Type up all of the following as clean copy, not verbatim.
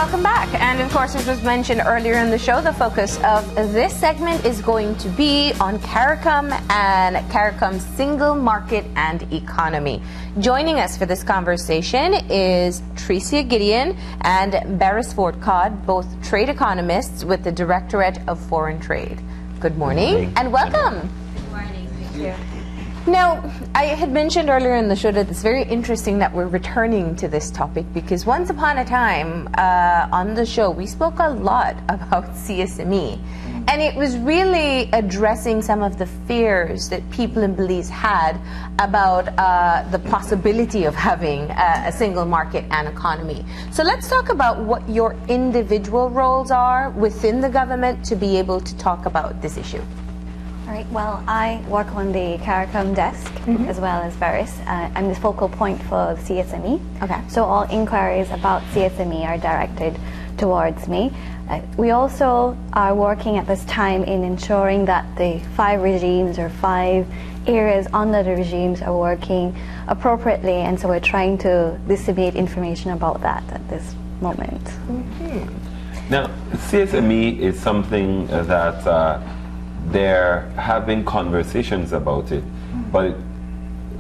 welcome back. And of course, as was mentioned earlier in the show, the focus of this segment is going to be on Caricom and Caricom's single market and economy. Joining us for this conversation is Tricia Gideon and Barris Ford-Codd, both trade economists with the Directorate of Foreign Trade. Good morning and welcome. Good morning. Thank you. Now, I had mentioned earlier in the show that it's very interesting that we're returning to this topic because once upon a time on the show we spoke a lot about CSME, and it was really addressing some of the fears that people in Belize had about the possibility of having a single market and economy. So let's talk about what your individual roles are within the government to be able to talk about this issue. All right, well, I work on the Caricom desk as well as Barris. I'm the focal point for CSME. Okay. So all inquiries about CSME are directed towards me. We also are working at this time in ensuring that the 5 regimes or 5 areas under the regimes are working appropriately, and so we're trying to disseminate information about that at this moment. Now, CSME is something that they're having conversations about it, but it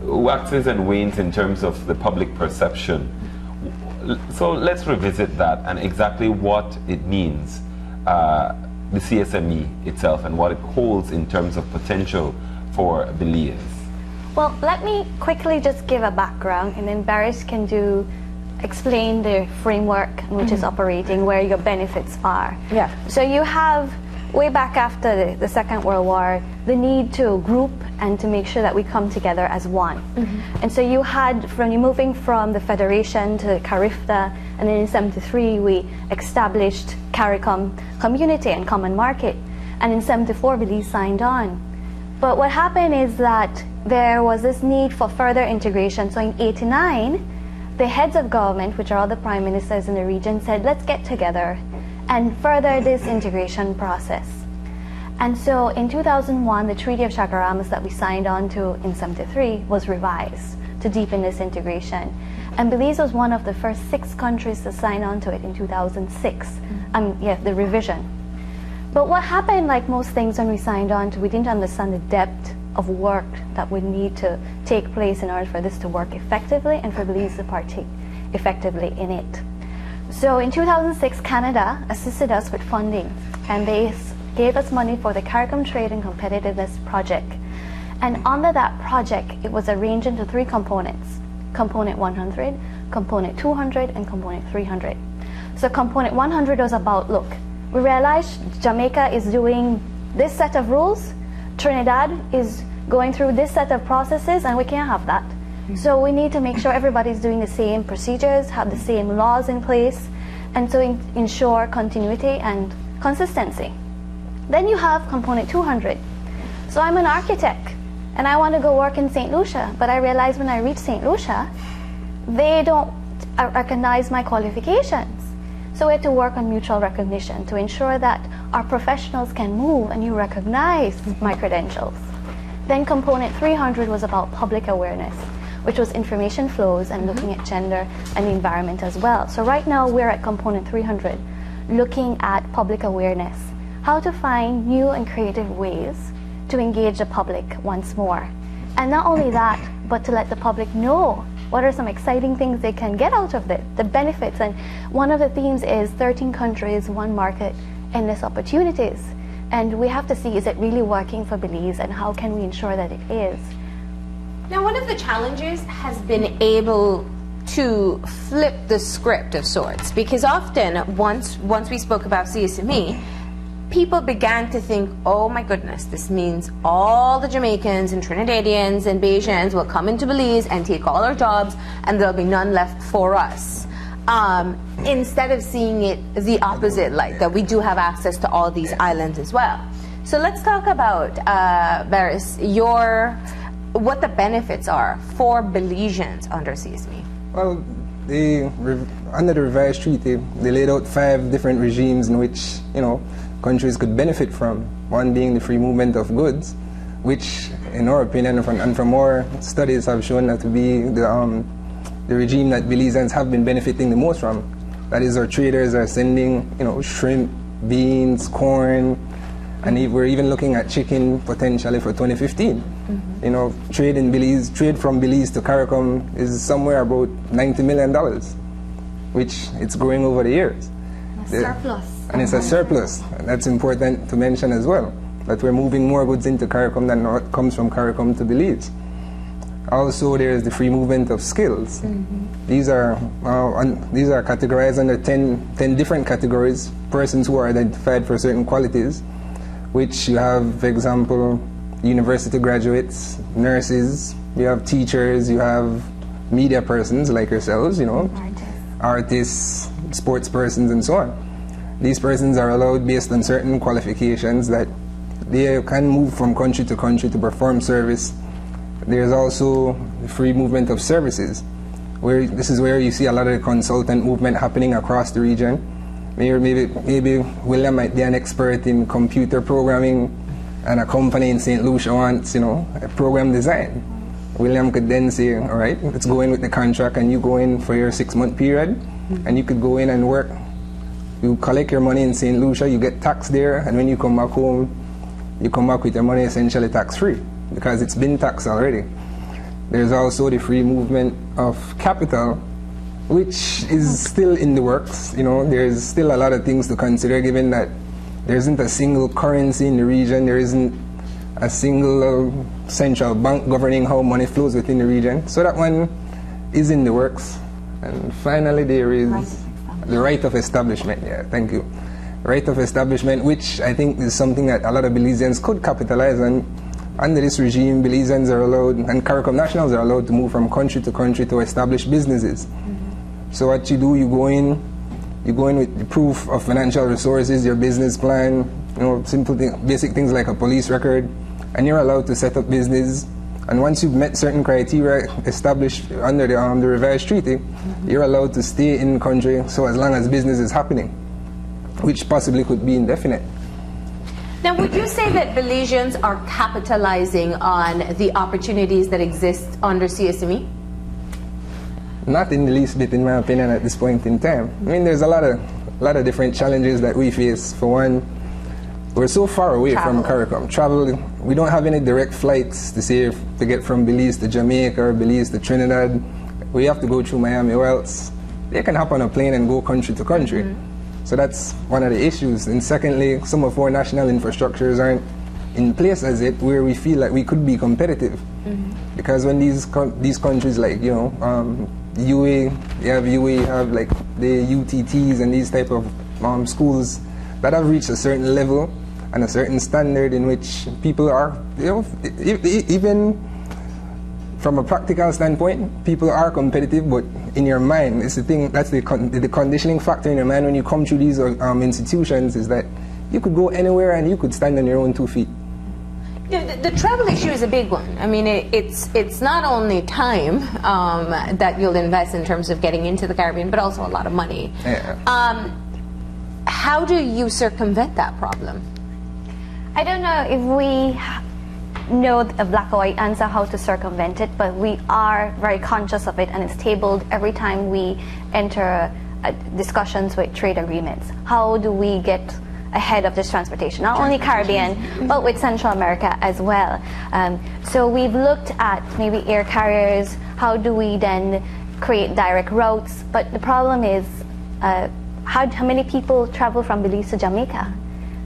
waxes and wanes in terms of the public perception. So let's revisit that and exactly what it means, the CSME itself, and what it holds in terms of potential for Belize. Well, let me quickly just give a background, and then Barris can explain the framework which is operating, where your benefits are. Yeah. So you have, way back after the Second World War, the need to group and to make sure that we come together as one. And so you had, from you moving from the Federation to CARIFTA, and then in '73 we established Caricom Community and Common Market, and in '74 Belize signed on. But what happened is that there was this need for further integration. So in '89, the heads of government, which are all the prime ministers in the region, said, let's get together and further this integration process. And so in 2001, the Treaty of Chaguaramas that we signed on to in '73 was revised to deepen this integration. And Belize was one of the first 6 countries to sign on to it in 2006, the revision. But what happened, like most things when we signed on to, we didn't understand the depth of work that would need to take place in order for this to work effectively and for Belize to partake effectively in it. So in 2006, Canada assisted us with funding, and they gave us money for the Caricom Trade and Competitiveness Project. And under that project, it was arranged into 3 components: Component 100, Component 200, and Component 300. So Component 100 was about, look, we realized Jamaica is doing this set of rules, Trinidad is going through this set of processes, and we can't have that. So we need to make sure everybody's doing the same procedures, have the same laws in place, and so ensure continuity and consistency. Then you have Component 200. So I'm an architect, and I want to go work in St. Lucia, but I realize when I reach St. Lucia, they don't recognize my qualifications. So we have to work on mutual recognition to ensure that our professionals can move and you recognize my credentials. Then Component 300 was about public awareness, which was information flows and looking at gender and the environment as well. So right now we're at Component 300, looking at public awareness, how to find new and creative ways to engage the public once more. And not only that, but to let the public know what are some exciting things they can get out of it, the benefits. And one of the themes is 13 countries, 1 market, endless opportunities. And we have to see, is it really working for Belize, and how can we ensure that it is? Now, one of the challenges has been able to flip the script of sorts, because often once we spoke about CSME, people began to think, oh my goodness, this means all the Jamaicans and Trinidadians and Bajans will come into Belize and take all our jobs and there'll be none left for us. Instead of seeing it the opposite light, that we do have access to all these islands as well. So let's talk about, Barris, what the benefits are for Belizeans under CSME. Well, under the revised treaty, they laid out 5 different regimes in which, countries could benefit from. One being the free movement of goods, which, in our opinion, and from more studies, have shown that to be the regime that Belizeans have been benefiting the most from. That is, our traders are sending, you know, shrimp, beans, corn, and we're even looking at chicken potentially for 2015. You know, trade from Belize to Caricom is somewhere about $90 million, which it's growing over the years. Surplus. And it's a surplus. And that's important to mention as well, that we're moving more goods into Caricom than what comes from Caricom to Belize. Also, there's the free movement of skills. These are categorized under 10 different categories, persons who are identified for certain qualities, which you have, for example, university graduates, nurses, you have teachers, you have media persons like yourselves, you know, artists, sports persons, and so on. These persons are allowed, based on certain qualifications, that they can move from country to country to perform service. There's also the free movement of services, where this is where you see a lot of the consultant movement happening across the region. Maybe William might be an expert in computer programming, and a company in St. Lucia wants, you know, a program design. William could then say, all right, let's go in with the contract, and you go in for your 6-month period, and you could go in and work. You collect your money in St. Lucia, you get taxed there, and when you come back home, you come back with your money essentially tax-free, because it's been taxed already. There's also the free movement of capital, which is still in the works. You know, there's still a lot of things to consider, given that there isn't a single currency in the region, there isn't a single central bank governing how money flows within the region. So that one is in the works. And finally, there is the right of establishment. Yeah, thank you. Right of establishment, which I think is something that a lot of Belizeans could capitalize on. Under this regime, Belizeans are allowed, and Caricom nationals are allowed, to move from country to establish businesses. So what you do, you go in with the proof of financial resources, your business plan, you know, basic things like a police record, and you're allowed to set up business. And once you've met certain criteria established under the revised treaty, you're allowed to stay in country, so as long as business is happening, which possibly could be indefinite. Now, would you say that Belizeans are capitalizing on the opportunities that exist under CSME? Not in the least bit, in my opinion, at this point in time. I mean, there's a lot of different challenges that we face. For one, we're so far away from Caricom. Travel, we don't have any direct flights to get from Belize to Jamaica or Belize to Trinidad. We have to go through Miami, or else they can hop on a plane and go country to country. So that's one of the issues. And secondly, some of our national infrastructures aren't in place as it, where we feel like we could be competitive. Because when these countries like, you know, UA, you have like the UTTs and these type of schools that have reached a certain level and a certain standard in which people are, you know, even from a practical standpoint, people are competitive, but in your mind, it's the thing, that's the conditioning factor in your mind when you come through these institutions, is that you could go anywhere and you could stand on your own 2 feet. The travel issue is a big one. I mean, it's not only time that you'll invest in terms of getting into the Caribbean, but also a lot of money. Yeah. How do you circumvent that problem? I don't know if we know a black or white answer how to circumvent it, but we are very conscious of it, and it's tabled every time we enter discussions with trade agreements. How do we get ahead of this transportation, not only Caribbean, but with Central America as well. So we've looked at maybe air carriers, how do we then create direct routes, but the problem is how many people travel from Belize to Jamaica?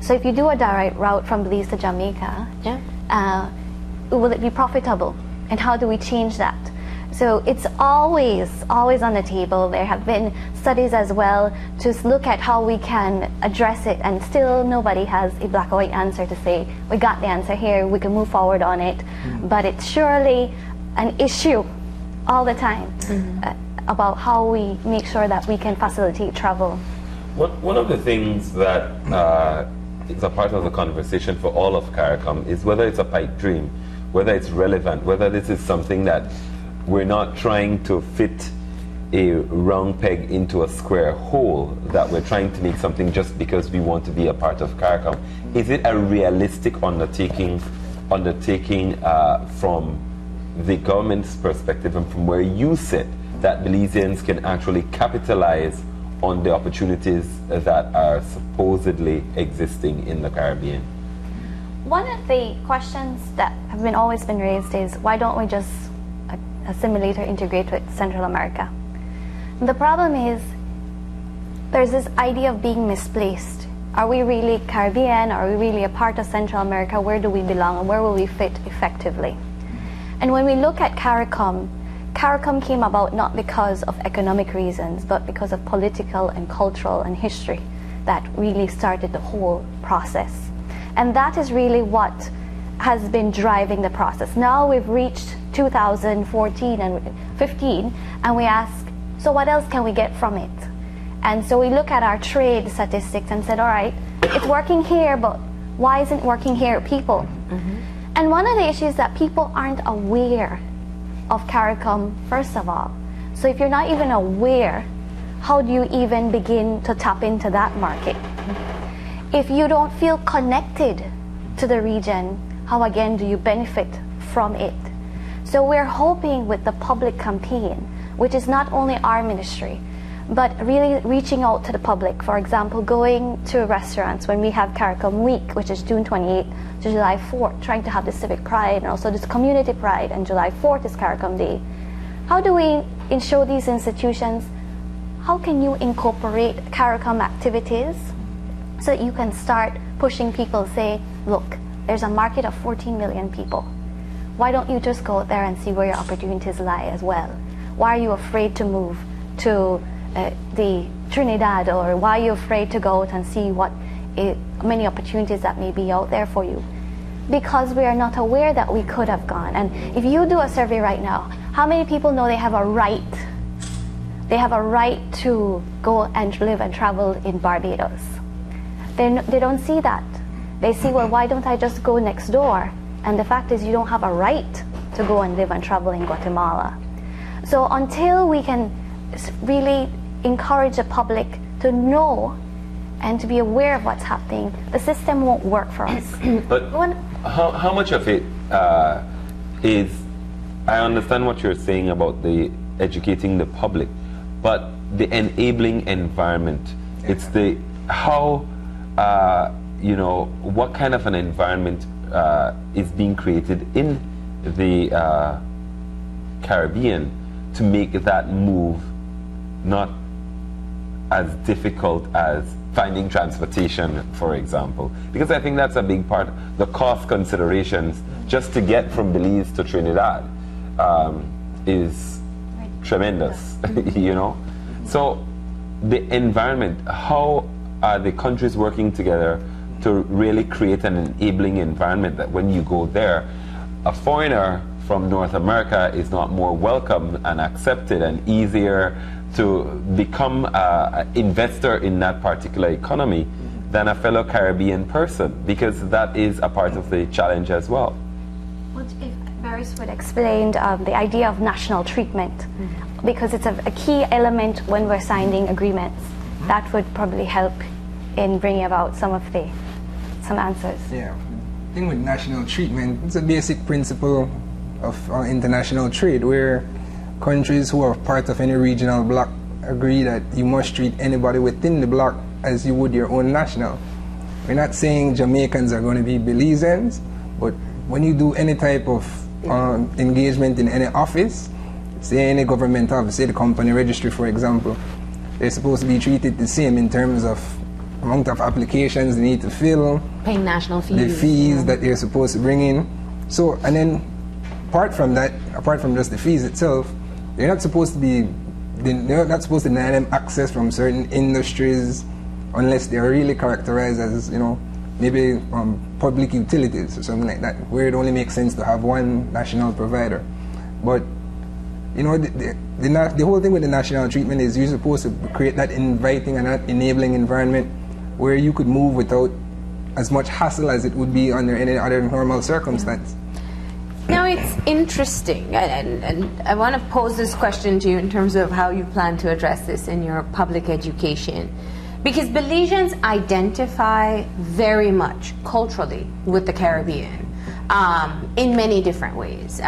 So if you do a direct route from Belize to Jamaica, will it be profitable? And how do we change that? So it's always on the table. There have been studies as well to look at how we can address it, and still nobody has a black or white answer to say, we got the answer here, we can move forward on it. But it's surely an issue all the time about how we make sure that we can facilitate travel. One of the things that is a part of the conversation for all of Caricom is whether it's a pipe dream, whether it's relevant, whether this is something that we're not trying to fit a round peg into a square hole, that we're trying to make something just because we want to be a part of Caricom. Is it a realistic undertaking from the government's perspective and from where you sit, that Belizeans can actually capitalize on the opportunities that are supposedly existing in the Caribbean? One of the questions that have been always been raised is, why don't we just assimilate or integrate with Central America? And the problem is, there's this idea of being misplaced. Are we really Caribbean? Are we really a part of Central America? Where do we belong, and where will we fit effectively? And when we look at Caricom, Caricom came about not because of economic reasons, but because of political and cultural and history that really started the whole process. And that is really what has been driving the process. Now we've reached 2014 and 15, and we ask, so what else can we get from it? And so we look at our trade statistics and said, all right, it's working here, but why isn't it working here, people? And one of the issues is that people aren't aware of Caricom, first of all. So if you're not even aware, how do you even begin to tap into that market? If you don't feel connected to the region, how again do you benefit from it? So we're hoping with the public campaign, which is not only our ministry, but really reaching out to the public. For example, going to restaurants when we have Caricom Week, which is June 28th to July 4th, trying to have the civic pride and also this community pride, and July 4th is Caricom Day. How do we ensure these institutions? How can you incorporate Caricom activities so that you can start pushing people, say, look, there's a market of 14 million people. Why don't you just go out there and see where your opportunities lie as well? Why are you afraid to move to the Trinidad, or why are you afraid to go out and see what many opportunities that may be out there for you? Because we are not aware that we could have gone. And if you do a survey right now, how many people know they have a right? They have a right to go and live and travel in Barbados. They don't see that. They see, well, why don't I just go next door? And the fact is, you don't have a right to go and live and travel in Guatemala. So until we can really encourage the public to know and to be aware of what's happening, the system won't work for us. But how much of it is, I understand what you're saying about the educating the public, but the enabling environment, it's the how, you know, what kind of an environment is being created in the Caribbean to make that move not as difficult as finding transportation, for example. Because I think that's a big part, the cost considerations just to get from Belize to Trinidad is tremendous, you know? So the environment, how are the countries working together to really create an enabling environment that when you go there, a foreigner from North America is not more welcome and accepted and easier to become an investor in that particular economy than a fellow Caribbean person, because that is a part of the challenge as well. What if Varys would explain the idea of national treatment, because it's a key element when we're signing agreements. That would probably help in bringing about some answers. Yeah, the thing with national treatment, it's a basic principle of international trade, where countries who are part of any regional bloc agree that you must treat anybody within the bloc as you would your own national. We're not saying Jamaicans are going to be Belizeans, but when you do any type of engagement in any office, say any government office, say the company registry, for example, they're supposed to be treated the same in terms of amount of applications they need to fill, paying national fees, the fees that they're supposed to bring in. So, and then apart from that, apart from just the fees itself, they're not supposed to deny them access from certain industries unless they're really characterized as, you know, maybe public utilities or something like that, where it only makes sense to have one national provider. But, you know, the whole thing with the national treatment is you're supposed to create that inviting and that enabling environment where you could move without as much hassle as it would be under any other normal circumstance. Now, it's interesting, and I want to pose this question to you in terms of how you plan to address this in your public education. Because Belizeans identify very much culturally with the Caribbean in many different ways.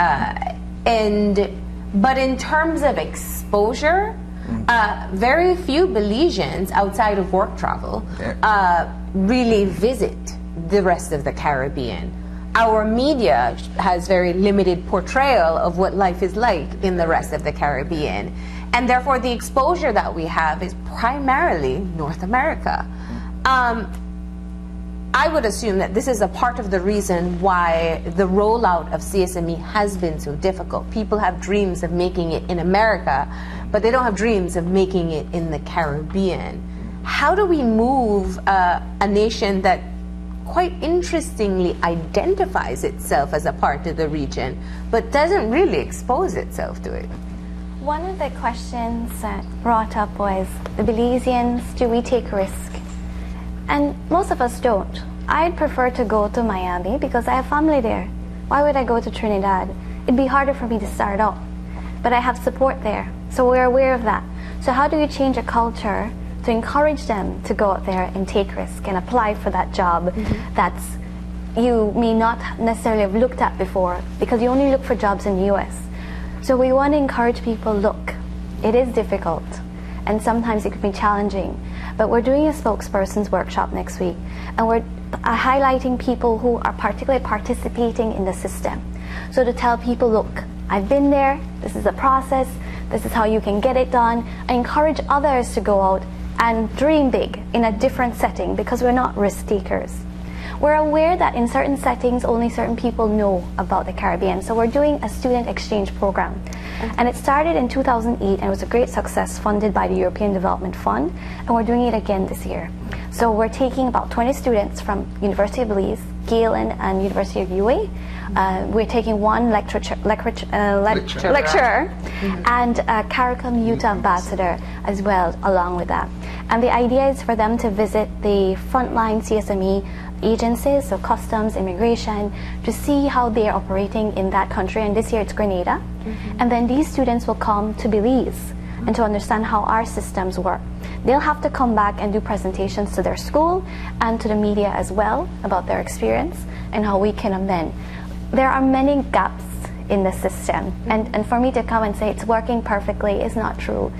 But in terms of exposure, Very few Belizeans outside of work travel really visit the rest of the Caribbean. Our media has very limited portrayal of what life is like in the rest of the Caribbean. And therefore the exposure that we have is primarily North America. I would assume that this is a part of the reason why the rollout of CSME has been so difficult. People have dreams of making it in America, but they don't have dreams of making it in the Caribbean. How do we move a nation that quite interestingly identifies itself as a part of the region, but doesn't really expose itself to it? One of the questions that brought up was, the Belizeans, do we take risk? And most of us don't. I'd prefer to go to Miami because I have family there. Why would I go to Trinidad? It'd be harder for me to start out. But I have support there, so we're aware of that. So how do you change a culture to encourage them to go out there and take risk and apply for that job that's you may not necessarily have looked at before, because you only look for jobs in the US. So we want to encourage people, look, it is difficult and sometimes it can be challenging, but we're doing a spokesperson's workshop next week, and we're highlighting people who are particularly participating in the system. So to tell people, look, I've been there, this is the process, this is how you can get it done. I encourage others to go out and dream big in a different setting, because we're not risk takers. We're aware that in certain settings only certain people know about the Caribbean, so we're doing a student exchange program. And it started in 2008 and it was a great success, funded by the European Development Fund, and we're doing it again this year. So we're taking about 20 students from University of Belize, Galen and University of UA. We're taking one lecturer and a Caricom Youth Ambassador as well along with that. And the idea is for them to visit the frontline CSME agencies, so customs, immigration, to see how they are operating in that country. And this year it's Grenada. And then these students will come to Belize and to understand how our systems work. They'll have to come back and do presentations to their school and to the media as well about their experience and how we can amend. There are many gaps in the system, and for me to come and say it's working perfectly is not true,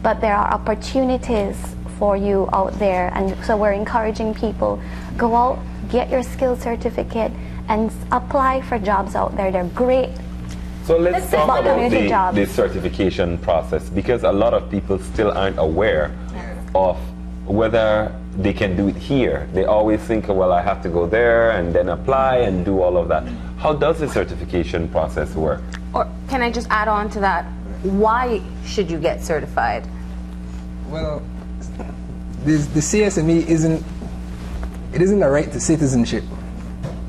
but there are opportunities for you out there, and so we're encouraging people, go out, get your skills certificate and apply for jobs out there. They're great. So let's talk about the certification process, because a lot of people still aren't aware of whether they can do it here. They always think, well, I have to go there and then apply and do all of that. How does the certification process work? Or can I just add on to that? Why should you get certified? Well, the CSME isn't a right to citizenship.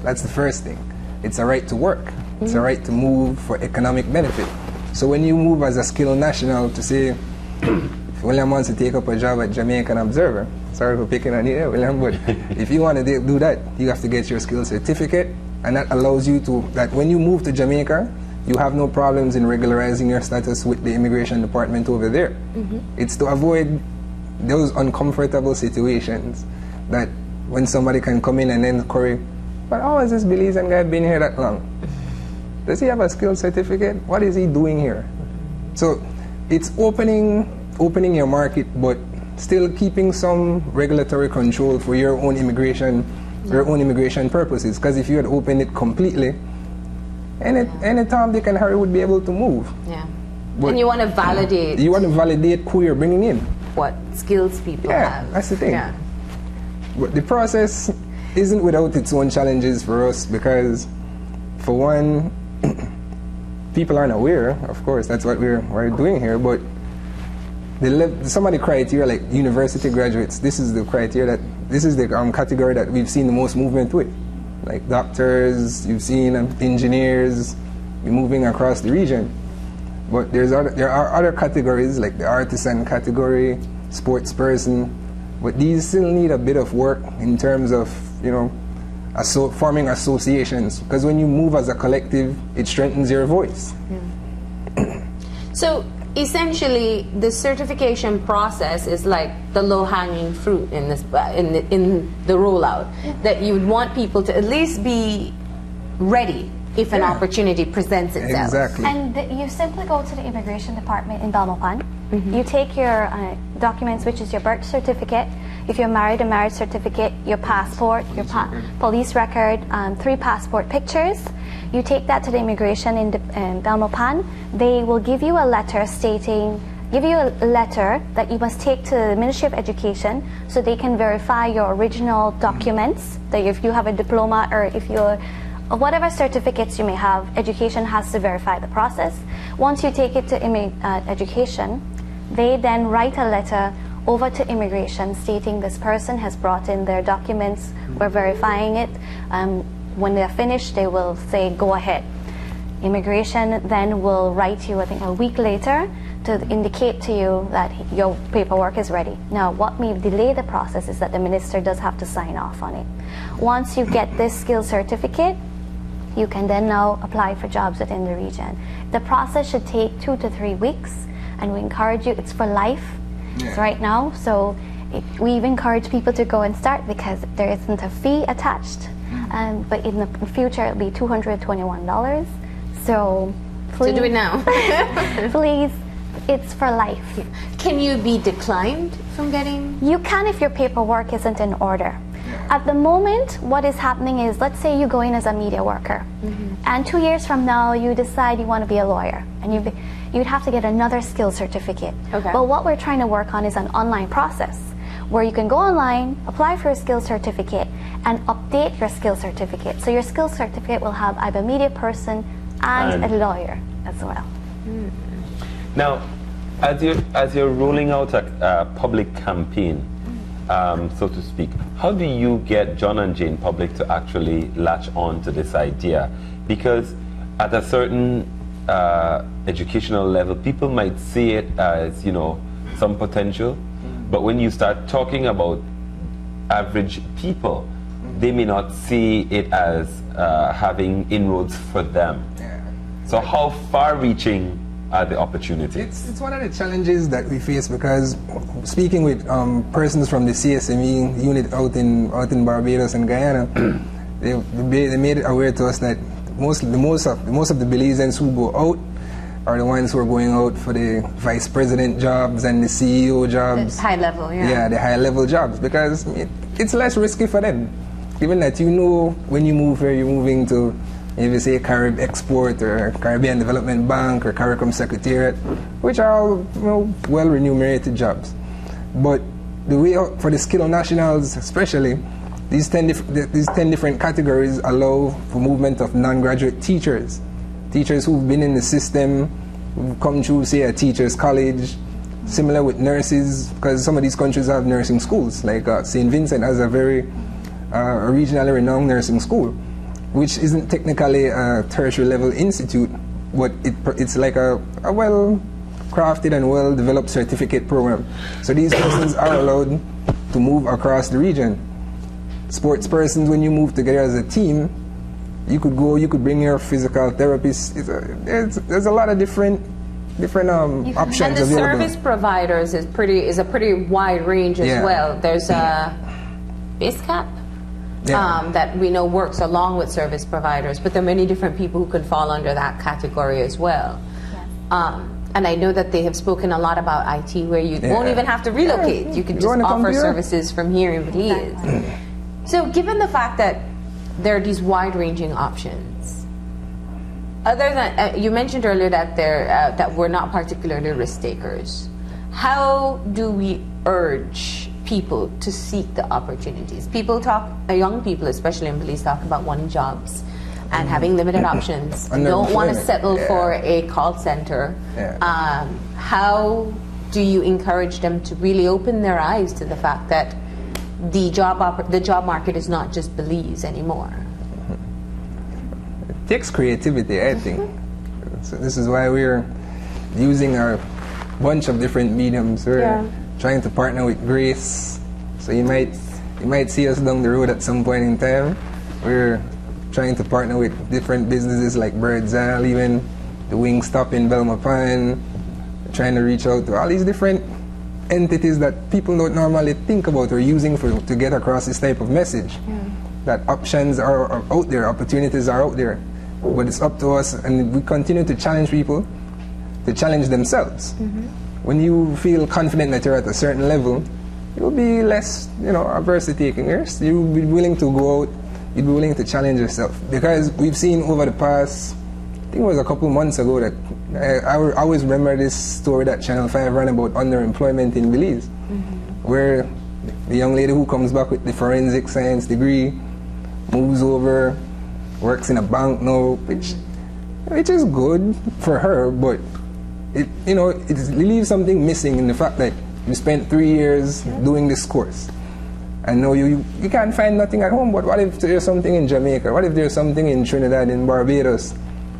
That's the first thing. It's a right to work. It's a right to move for economic benefit. So when you move as a skilled national to say, if William wants to take up a job at Jamaican Observer, sorry for picking on you there, William, but if you want to do that, you have to get your skills certificate, and that allows you to, that when you move to Jamaica, you have no problems in regularizing your status with the immigration department over there. It's to avoid those uncomfortable situations that when somebody can come in and then query, but how has this Belizean guy been here that long? Does he have a skills certificate? What is he doing here? So it's opening your market, but still keeping some regulatory control for your own immigration purposes. Because if you had opened it completely, any Tom, Dick, and Harry would be able to move. Yeah. But and you want to validate. You want to validate who you're bringing in. What skills people have. That's the thing. Yeah. But the process isn't without its own challenges for us, because, for one, people aren't aware. Of course, that's what we're doing here. But some of the criteria, like university graduates, this is the criteria this is the category that we've seen the most movement with. Like doctors, you've seen engineers moving across the region. But there are other categories, like the artisan category, sports person, but these still need a bit of work in terms of, forming associations, because when you move as a collective, it strengthens your voice. So essentially, the certification process is like the low-hanging fruit in this in the rollout, that you would want people to at least be ready if an opportunity presents itself. Exactly. And you simply go to the immigration department in Belmopan, You take your documents, which is your birth certificate, if you're married, a marriage certificate, your passport, your police record, 3 passport pictures. You take that to the immigration in Belmopan. They will give you a letter that you must take to the Ministry of Education so they can verify your original documents, that if you have a diploma or if you're whatever certificates you may have, education has to verify the process. Once you take it to education, they then write a letter over to immigration stating this person has brought in their documents, we're verifying it. When they're finished, they will say go ahead. Immigration then will write you, I think a week later, to indicate to you that your paperwork is ready. Now, what may delay the process is that the minister does have to sign off on it. Once you get this skill certificate, you can then now apply for jobs within the region. The process should take 2 to 3 weeks, and we encourage you, it's for life. Yeah. It's right now, so we've encouraged people to go and start because there isn't a fee attached, but in the future it'll be $221. So please, So do it now. please, it's for life. Can you be declined from getting? You can if your paperwork isn't in order. At the moment, what is happening is, let's say you go in as a media worker, and 2 years from now you decide you want to be a lawyer, and you'd have to get another skill certificate. Okay. But what we're trying to work on is an online process where you can go online, apply for a skill certificate, and update your skill certificate. So your skill certificate will have I'm a media person and a lawyer as well. Now, as you're rolling out a public campaign, so to speak, how do you get John and Jane Public to actually latch on to this idea? Because at a certain educational level, people might see it as, you know, some potential, but when you start talking about average people, they may not see it as having inroads for them. So how far-reaching are the opportunities? It's one of the challenges that we face because speaking with persons from the CSME unit out in Barbados and Guyana, they made it aware to us that most of the Belizeans who go out are the ones who are going out for the vice president jobs and the CEO jobs. The high level, yeah. Yeah, the high level jobs because it's less risky for them. Given that you know when you move here, you're moving to, if you say Carib Export or Caribbean Development Bank or Caricom Secretariat, which are all, you know, well remunerated jobs. But the way out for the skilled nationals especially, these 10 different categories allow for movement of non-graduate teachers. Teachers who've been in the system, who've come through, say, a teacher's college. Similar with nurses, because some of these countries have nursing schools, like St. Vincent has a very regionally renowned nursing school, which isn't technically a tertiary level institute, but it's like a well-crafted and well-developed certificate program. So these persons are allowed to move across the region. Sports persons, when you move together as a team, you could bring your physical therapist. There's a lot of different options and the available. service providers is a pretty wide range as well. There's a base cap that we know works along with service providers, but there are many different people who could fall under that category as well. Yes. And I know that they have spoken a lot about IT, where you won't even have to relocate. You can just offer services from here in Belize. So given the fact that there are these wide-ranging options, other than you mentioned earlier that that we're not particularly risk takers, how do we urge people to seek the opportunities? Young people, especially in Belize, talk about wanting jobs and having limited options. Don't want to settle for a call center. How do you encourage them to really open their eyes to the fact that the job market is not just Belize anymore? It takes creativity, I think. So this is why we're using our bunch of different mediums. We're trying to partner with Grace. So you might see us down the road at some point in time. We're trying to partner with different businesses like Bird's Eye, even the Wingstop in Belmopan. Trying to reach out to all these different entities that people don't normally think about or using to get across this type of message. That options are out there, opportunities are out there, but it's up to us, and we continue to challenge people to challenge themselves. when you feel confident that you're at a certain level, you'll be less, averse to taking risks. You'll be willing to go out. You'll be willing to challenge yourself. Because we've seen over the past, I think it was a couple months ago, that I always remember this story that Channel 5 ran about underemployment in Belize, where the young lady who comes back with the forensic science degree moves over, works in a bank now, which is good for her, but it leaves something missing in the fact that you spent 3 years doing this course, and now you can't find nothing at home. But what if there's something in Jamaica? What if there's something in Trinidad, in Barbados,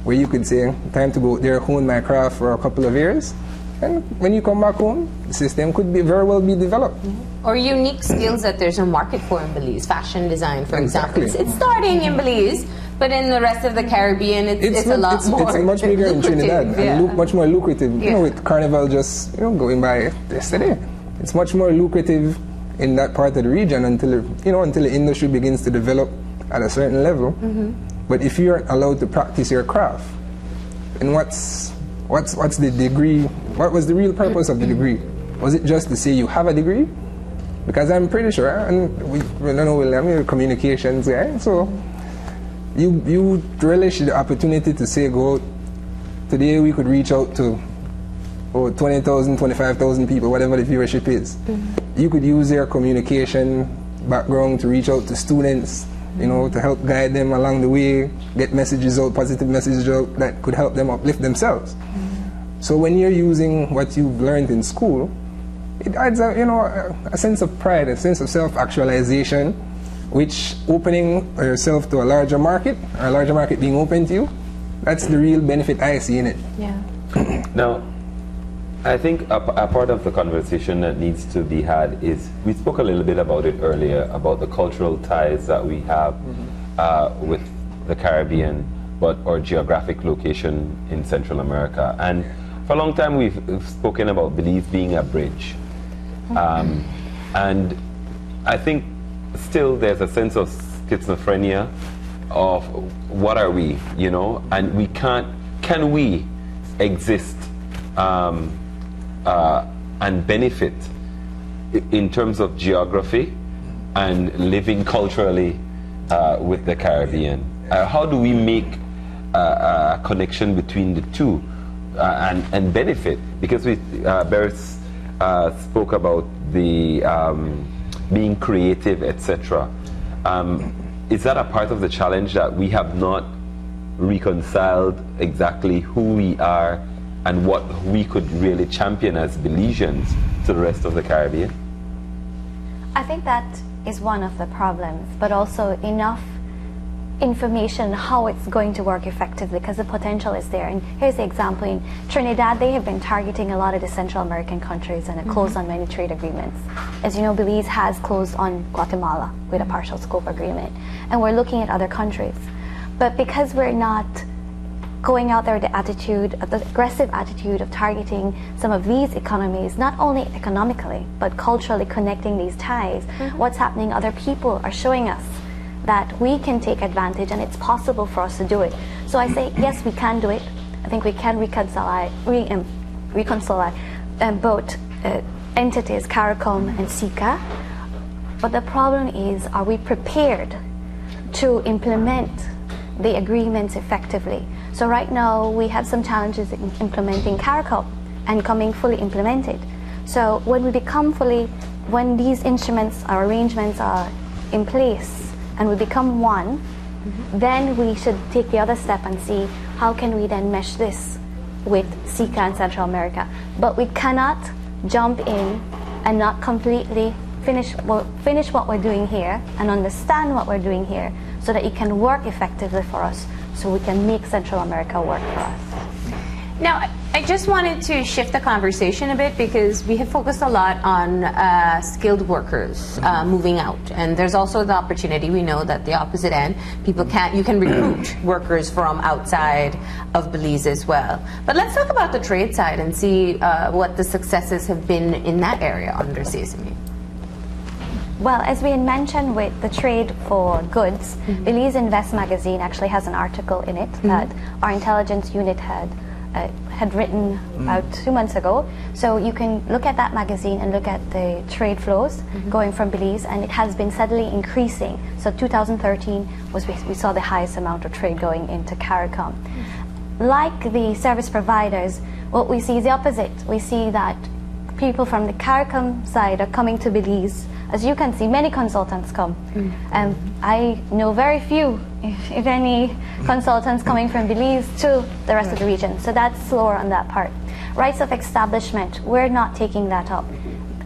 where you could say, time to go out there, hone my craft for a couple of years, and when you come back home, the system could very well be developed. Or unique skills that there's a market for in Belize, fashion design, for example. It's starting in Belize, but in the rest of the Caribbean, it's a lot more. It's much bigger in Trinidad, and much more lucrative. With Carnival just going by yesterday, it's much more lucrative in that part of the region until the industry begins to develop at a certain level. But if you're allowed to practice your craft, and what's the degree? What was the real purpose of the degree? Was it just to say you have a degree? Because I'm pretty sure, and I'm a communications guy, so you relish the opportunity to say, go out, today we could reach out to 20,000, 25,000 people, whatever the viewership is. You could use their communication background to reach out to students, to help guide them along the way, get messages out, positive messages out that could help them uplift themselves. So when you're using what you've learned in school, it adds a sense of pride, a sense of self-actualization, which opening yourself to a larger market, or a larger market being open to you, that's the real benefit I see in it. Yeah. Now, I think a part of the conversation that needs to be had is, we spoke a little bit about it earlier, about the cultural ties that we have with the Caribbean, but our geographic location in Central America. And for a long time we've spoken about Belize being a bridge. And I think still there's a sense of schizophrenia of what are we, and we can we exist and benefit in terms of geography and living culturally with the Caribbean? How do we make a connection between the two and benefit? Because Beres spoke about the being creative, etc. Is that a part of the challenge, that we have not reconciled exactly who we are and what we could really champion as Belizeans to the rest of the Caribbean? I think that is one of the problems, but also enough information how it's going to work effectively, because the potential is there. And here's the example: in Trinidad, they have been targeting a lot of the Central American countries and closed on many trade agreements. As you know, Belize has closed on Guatemala with a partial scope agreement, and we're looking at other countries. But because we're not going out there with the aggressive attitude of targeting some of these economies, not only economically, but culturally connecting these ties, what's happening, other people are showing us that we can take advantage, and it's possible for us to do it. So I say, yes, we can do it. I think we can reconcile both entities, Caricom and SICA. But the problem is, are we prepared to implement the agreements effectively? So right now, we have some challenges in implementing Caricom and coming fully implemented. So when these instruments or arrangements are in place, and we become one, then we should take the other step and see how can we then mesh this with SICA and Central America. But we cannot jump in and not completely finish what we're doing here and understand what we're doing here, so that it can work effectively for us, so we can make Central America work for us. Now, I just wanted to shift the conversation a bit, because we have focused a lot on skilled workers moving out, and there's also the opportunity, we know that the opposite end, you can recruit workers from outside of Belize as well. But let's talk about the trade side and see what the successes have been in that area under CSME. Well, as we had mentioned with the trade for goods, Belize Invest magazine actually has an article in it that our intelligence unit had had written about 2 months ago. So you can look at that magazine and look at the trade flows going from Belize, and it has been steadily increasing. So 2013 was we saw the highest amount of trade going into Caricom. Like the service providers, what we see is the opposite. We see that people from the Caricom side are coming to Belize. As you can see, many consultants come. I know very few, if any, consultants coming from Belize to the rest of the region. So that's slower on that part. Rights of establishment, we're not taking that up.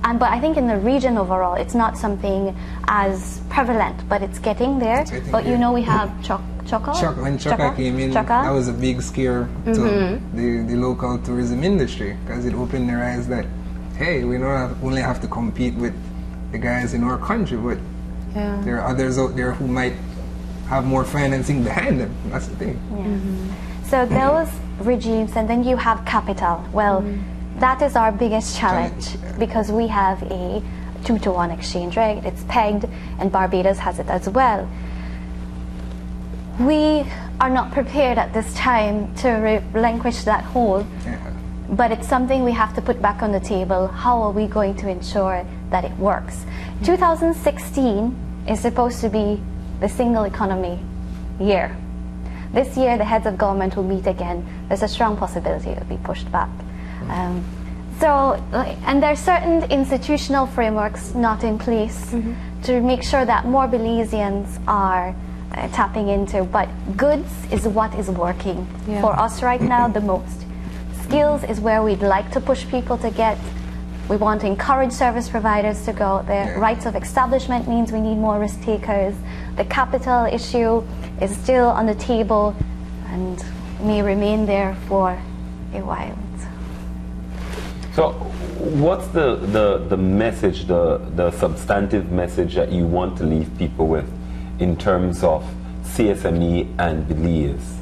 But I think in the region overall, it's not something as prevalent, but it's getting there. But you know, we have When Chaka came in, that was a big scare to the local tourism industry, because it opened their eyes that, hey, we don't only have to compete with the guys in our country, but there are others out there who might have more financing behind them. That's the thing. So those regimes, and then you have capital. Well, that is our biggest challenge because we have a 2-to-1 exchange rate. It's pegged, and Barbados has it as well. We are not prepared at this time to relinquish that hold, but it's something we have to put back on the table. How are we going to ensure that it works? 2016 is supposed to be the single economy year. This year, the heads of government will meet again. There's a strong possibility it'll be pushed back. And there are certain institutional frameworks not in place to make sure that more Belizeans are tapping into, but goods is what is working for us right now the most. Skills is where we'd like to push people to get. We want to encourage service providers to go out there. Rights of establishment means we need more risk takers. The capital issue is still on the table and may remain there for a while. So what's the message, the substantive message that you want to leave people with in terms of CSME and Belize?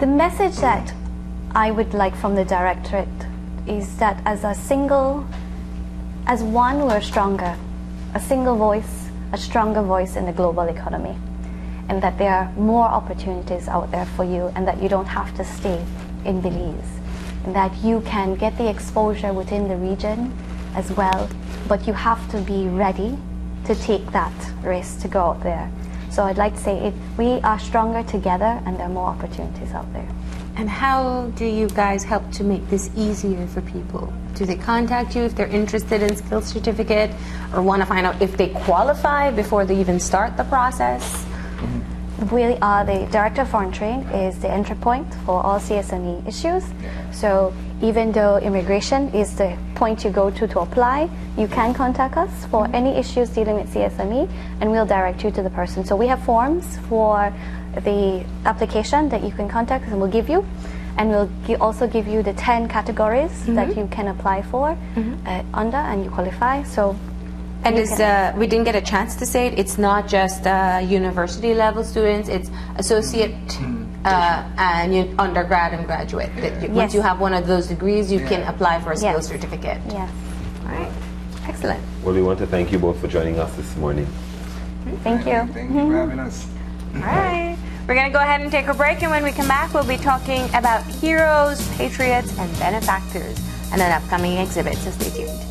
The message that I would like from the Directorate is that as one, we're stronger. A single voice, a stronger voice in the global economy. And that there are more opportunities out there for you, and that you don't have to stay in Belize. And that you can get the exposure within the region as well, but you have to be ready to take that risk to go out there. So I'd like to say we are stronger together, and there are more opportunities out there. And how do you guys help to make this easier for people? Do they contact you if they're interested in skills certificate, or want to find out if they qualify before they even start the process? We are the Director of Foreign Trade is the entry point for all CSME issues. So even though immigration is the point you go to apply, you can contact us for any issues dealing with CSME, and we'll direct you to the person. So we have forms for the application that you can contact us and we'll give you. And we'll also give you the 10 categories that you can apply for under, and you qualify. So. And we didn't get a chance to say it, it's not just university level students, it's associate and undergrad and graduate. Once you have one of those degrees, you can apply for a skills certificate. Yes. All right. Excellent. Well, we want to thank you both for joining us this morning. Thank you. Thank you for having us. All right. We're going to go ahead and take a break, and when we come back, we'll be talking about heroes, patriots, and benefactors, and an upcoming exhibit, so stay tuned.